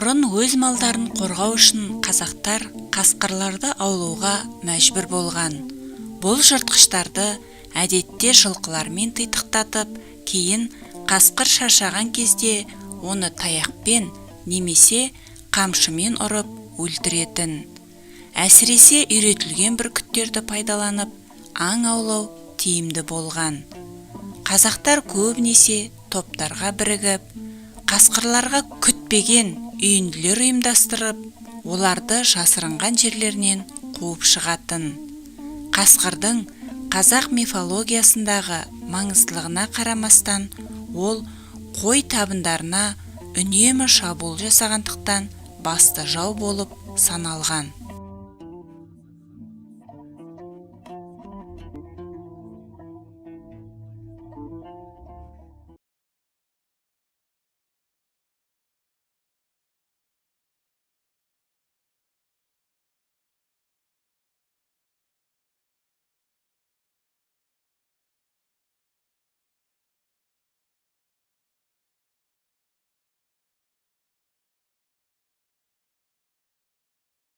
Бұрын өз малдарын қорғау үшін қазақтар қасқырларды аулауға мәжбүр болған. Бұл жыртқыштарды әдетте жылқылармен титықтатып, кейін қасқыр шаршаған кезде оны таяқпен немесе қамшымен ұрып өлтіретін. Әсіресе үйретілген бүркіттерді пайдаланып, аң аулау тиімді болған. Қазақтар көбінесе топтарға бірігіп, қасқырларға күтпеген үйінділер ұйымдастырып, оларды жасырынған жерлерінен қуып шығатын. Қасқырдың қазақ мифологиясындағы маңыздылығына қарамастан, ол қой табындарына үнемі шабуыл жасағандықтан басты жау болып саналған.